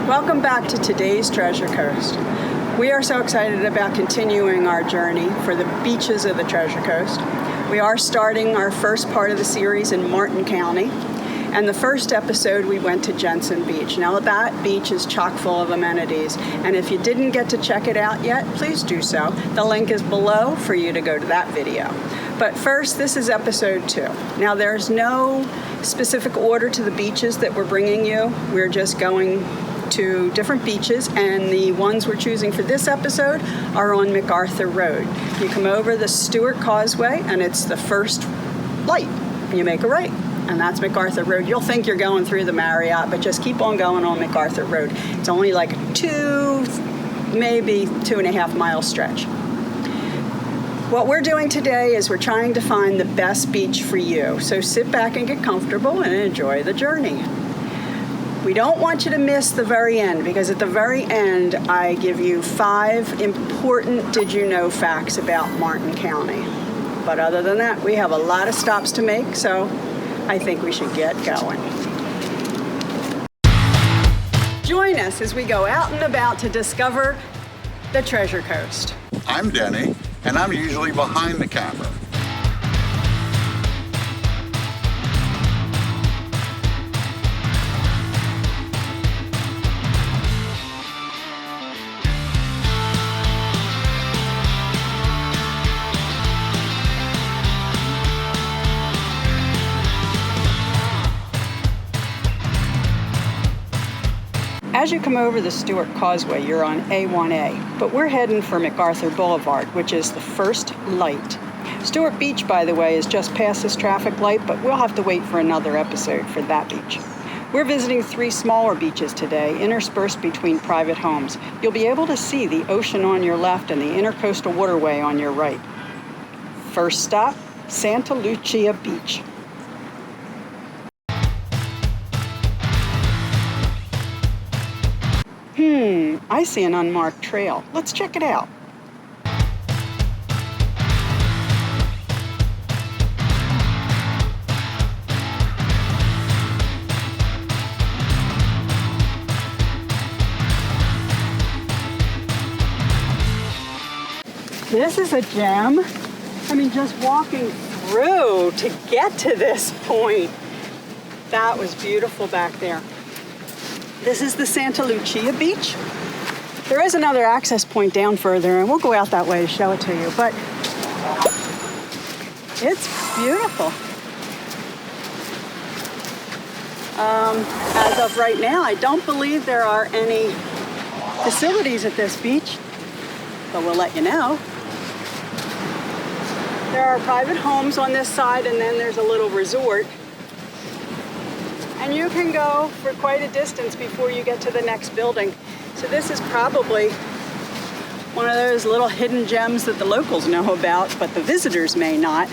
Welcome back to today's Treasure Coast. We are so excited about continuing our journey for the beaches of the Treasure Coast. We are starting our first part of the series in Martin County, and the first episode we went to Jensen Beach. Now that beach is chock full of amenities, and if you didn't get to check it out yet, please do so. The link is below for you to go to that video. But first, this is episode 2. Now there's no specific order to the beaches that we're bringing you. We're just going to different beaches, and the ones we're choosing for this episode are on MacArthur Road. You come over the Stuart Causeway and it's the first light. You make a right and that's MacArthur Road. You'll think you're going through the Marriott, but just keep on going on MacArthur Road. It's only like maybe 2.5 mile stretch. What we're doing today is we're trying to find the best beach for you. So sit back and get comfortable and enjoy the journey. We don't want you to miss the very end, because at the very end, I give you 5 important did you know facts about Martin County. But other than that, we have a lot of stops to make, so I think we should get going. Join us as we go out and about to discover the Treasure Coast. I'm Denny, and I'm usually behind the camera. As you come over the Stuart Causeway, you're on A1A, but we're heading for MacArthur Blvd, which is the first light. Stuart Beach, by the way, is just past this traffic light, but we'll have to wait for another episode for that beach. We're visiting 3 smaller beaches today, interspersed between private homes. You'll be able to see the ocean on your left and the intercoastal waterway on your right. First stop, Santa Lucia Beach. I see an unmarked trail. Let's check it out. This is a gem. I mean, just walking through to get to this point. That was beautiful back there. This is the Santa Lucia Beach. There is another access point down further, and we'll go out that way to show it to you, but it's beautiful. As of right now, I don't believe there are any facilities at this beach, but we'll let you know. There are private homes on this side, and then there's a little resort. And you can go for quite a distance before you get to the next building. So this is probably one of those little hidden gems that the locals know about, but the visitors may not.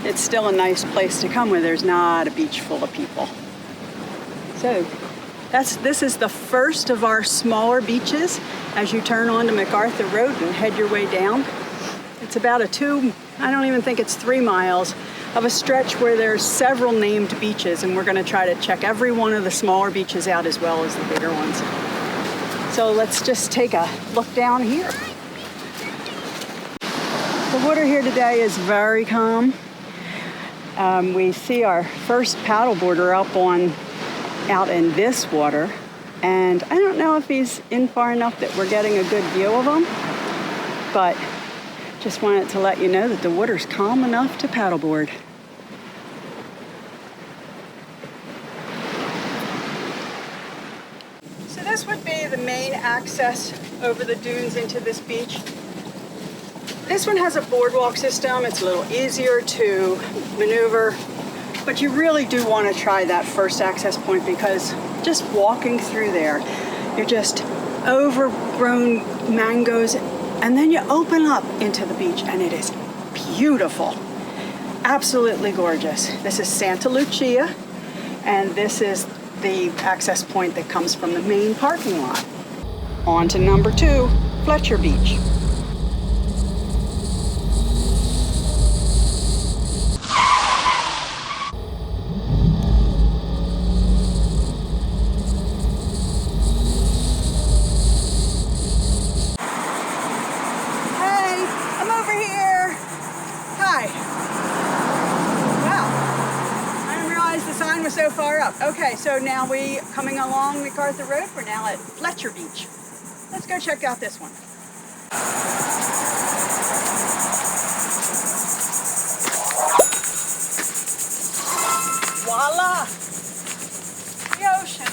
It's still a nice place to come where there's not a beach full of people. So this is the first of our smaller beaches as you turn onto MacArthur Road and head your way down. It's about I don't even think it's 3 miles of a stretch where there's several named beaches, and we're going to try to check every one of the smaller beaches out as well as the bigger ones. So let's just take a look down here. The water here today is very calm. We see our first paddleboarder out in this water, and I don't know if he's in far enough that we're getting a good view of him, but just wanted to let you know that the water's calm enough to paddleboard. So this would be the main access over the dunes into this beach. This one has a boardwalk system. It's a little easier to maneuver, but you really do want to try that first access point, because just walking through there, you're just overgrown mangoes, and then you open up into the beach, and it is beautiful. Absolutely gorgeous. This is Santa Lucia, and this is the access point that comes from the main parking lot. On to number 2, Fletcher Beach. Okay, so now we coming along MacArthur Road. We're now at Fletcher Beach. Let's go check out this one. Voila! The ocean.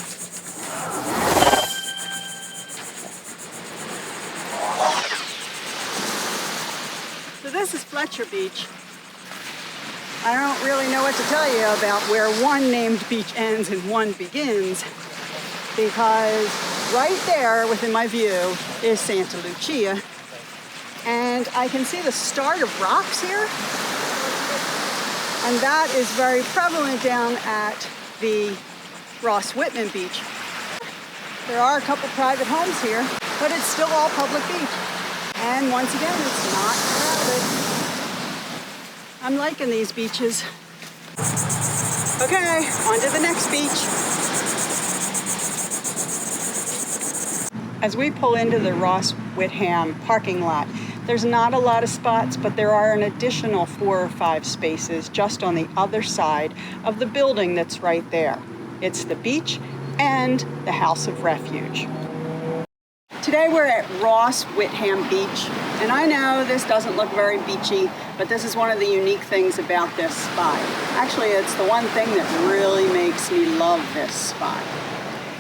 So this is Fletcher Beach. I don't really know what to tell you about where one named beach ends and one begins, because right there within my view is Santa Lucia, and I can see the start of rocks here, and that is very prevalent down at the Witham Beach. There are a couple private homes here, but it's still all public beach, and once again it's not crowded. I'm liking these beaches. Okay, on to the next beach. As we pull into the Witham parking lot, there's not a lot of spots, but there are an additional 4 or 5 spaces just on the other side of the building that's right there. It's the beach and the House of Refuge. Today we're at Witham Beach, and I know this doesn't look very beachy, but this is one of the unique things about this spot. Actually, it's the one thing that really makes me love this spot.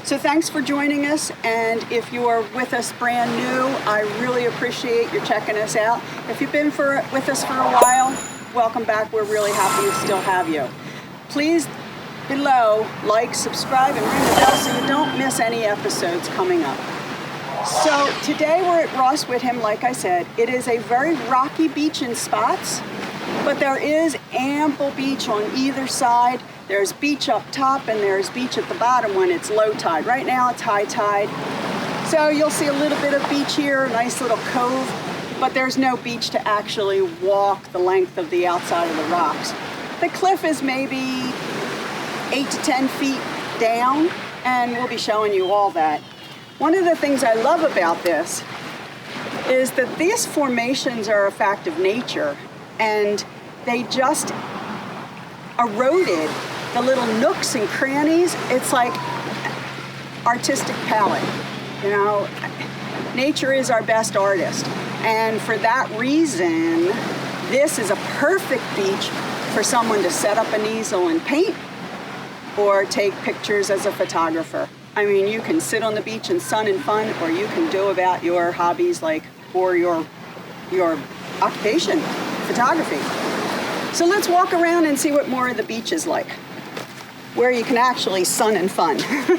So thanks for joining us, and if you are with us brand new, I really appreciate you checking us out. If you've been with us for a while, welcome back. We're really happy to still have you. Please, below, like, subscribe, and ring the bell so you don't miss any episodes coming up. So today we're at Witham, like I said. It is a very rocky beach in spots, but there is ample beach on either side. There's beach up top and there's beach at the bottom when it's low tide. Right now it's high tide. So you'll see a little bit of beach here, a nice little cove, but there's no beach to actually walk the length of the outside of the rocks. The cliff is maybe 8 to 10 feet down, and we'll be showing you all that. One of the things I love about this is that these formations are a fact of nature, and they just eroded the little nooks and crannies. It's like artistic palette, you know. Nature is our best artist, and for that reason, this is a perfect beach for someone to set up an easel and paint or take pictures as a photographer. I mean, you can sit on the beach and sun and fun, or you can do about your hobbies or your occupation, photography. So let's walk around and see what more of the beach is like, where you can actually sun and fun. So my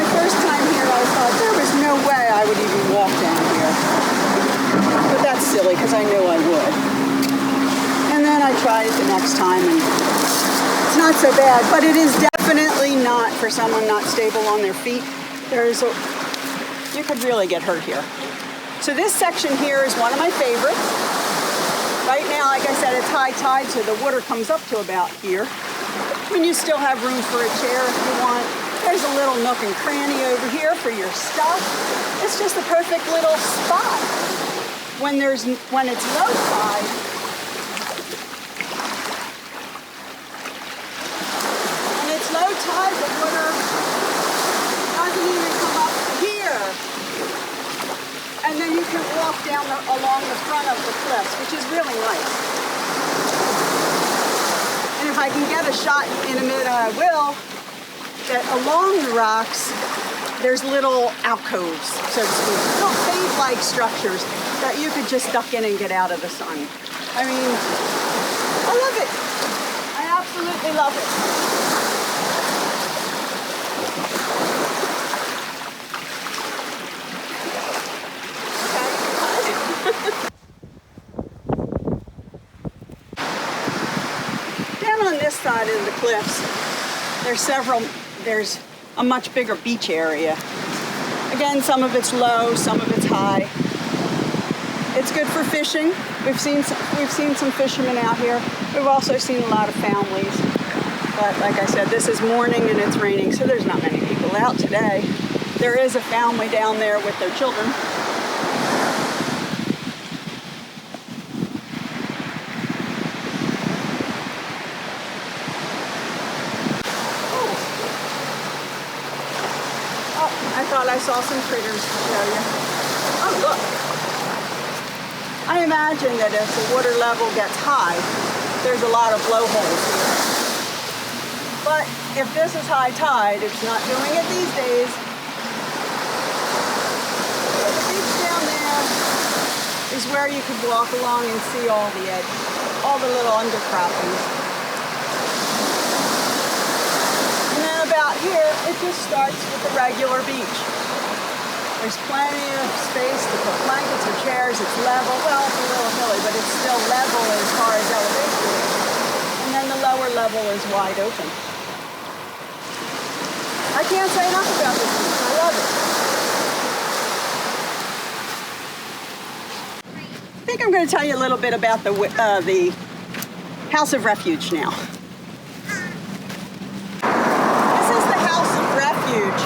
first time here, I thought there was no way I would even walk down here. But that's silly, because I knew I would. And then I tried it the next time, and it's not so bad, but it is definitely not for someone not stable on their feet. You could really get hurt here. So this section here is one of my favorites. Right now, like I said, it's high tide, so the water comes up to about here. And you still have room for a chair if you want. There's a little nook and cranny over here for your stuff. It's just a perfect little spot. When it's low tide, the water doesn't even come up here. And then you can walk down along the front of the cliffs, which is really nice. And if I can get a shot in a minute, I will, that along the rocks, there's little alcoves, so to speak, little cave-like structures that you could just duck in and get out of the sun. I mean, I love it. I absolutely love it. Down on this side of the cliffs, there's a much bigger beach area. Again, some of it's low, some of it's high. It's good for fishing. We've seen some fishermen out here. We've also seen a lot of families. But like I said, this is morning and it's raining, so there's not many people out today. There is a family down there with their children. I thought I saw some critters to show you. Oh, look. I imagine that if the water level gets high, there's a lot of blowholes here. But if this is high tide, it's not doing it these days. So the beach down there is where you could walk along and see all the edge, all the little undercroppings. And then about here, it just starts with the regular beach. There's plenty of space to put blankets or chairs. It's level. Well, it's a little hilly, but it's still level as far as elevation is. And then the lower level is wide open. I can't say enough about this beach. I love it. I think I'm going to tell you a little bit about the House of Refuge now. This is the House of Refuge.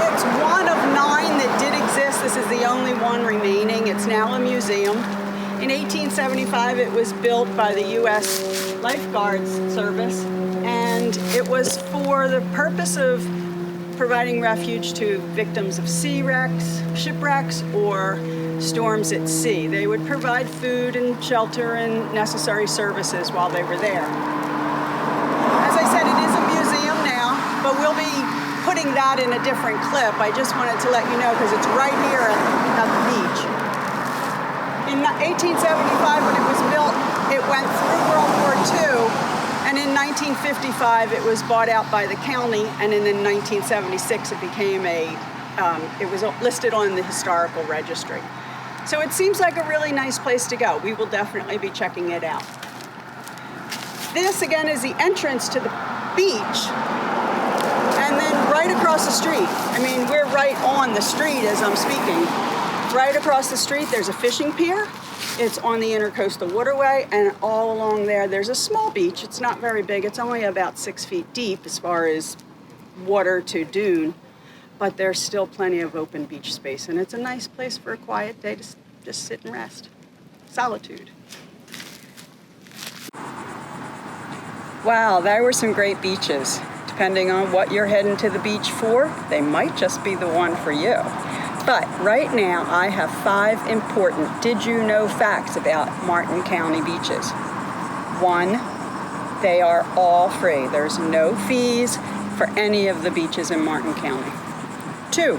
It's one of 9 that did exist. This is the only one remaining. It's now a museum. In 1875, it was built by the U.S. Lifeguards Service, and it was for the purpose of providing refuge to victims of shipwrecks, or storms at sea. They would provide food and shelter and necessary services while they were there. As I said, it is a museum now, but we'll be putting that in a different clip. I just wanted to let you know because it's right here at the beach. In 1875, when it was built, it went through World War II, and in 1955 it was bought out by the county, and in 1976 it became it was listed on the historical registry. So it seems like a really nice place to go. We will definitely be checking it out. This again is the entrance to the beach. And then right across the street, I mean, we're right on the street as I'm speaking. Right across the street, there's a fishing pier. It's on the Intercoastal Waterway, and all along there, there's a small beach. It's not very big. It's only about 6 feet deep as far as water to dune, but there's still plenty of open beach space, and it's a nice place for a quiet day to just sit and rest. Solitude. Wow, there were some great beaches. Depending on what you're heading to the beach for, they might just be the one for you. But right now, I have 5 important did you know facts about Martin County beaches. 1, they are all free. There's no fees for any of the beaches in Martin County. 2,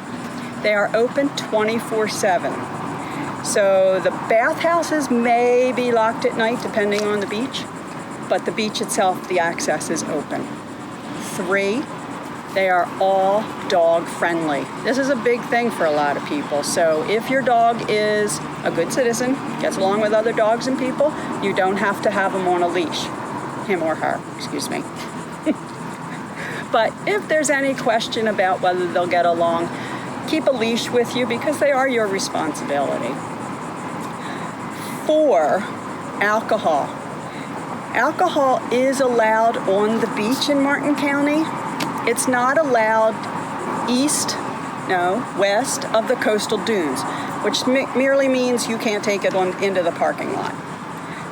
they are open 24/7. So the bathhouses may be locked at night depending on the beach, but the beach itself, the access is open. 3, they are all dog friendly. This is a big thing for a lot of people. So if your dog is a good citizen, gets along with other dogs and people, you don't have to have him on a leash. Him or her, excuse me. But if there's any question about whether they'll get along, keep a leash with you because they are your responsibility. 4, alcohol. Alcohol is allowed on the beach in Martin County. It's not allowed west of the coastal dunes, which merely means you can't take it into the parking lot.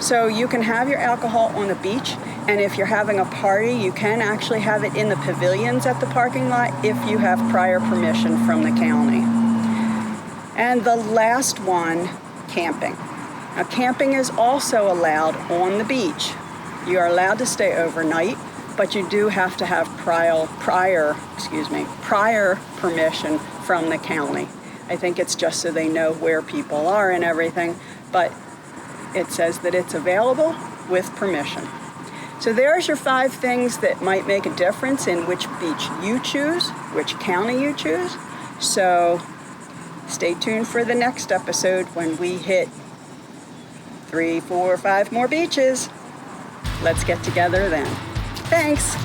So you can have your alcohol on the beach, and if you're having a party, you can actually have it in the pavilions at the parking lot if you have prior permission from the county. And the last one, camping. Now, camping is also allowed on the beach. You are allowed to stay overnight, but you do have to have prior permission from the county. I think it's just so they know where people are and everything, but it says that it's available with permission. So there's your 5 things that might make a difference in which beach you choose, which county you choose. So stay tuned for the next episode when we hit 3, 4, 5 more beaches. Let's get together then. Thanks.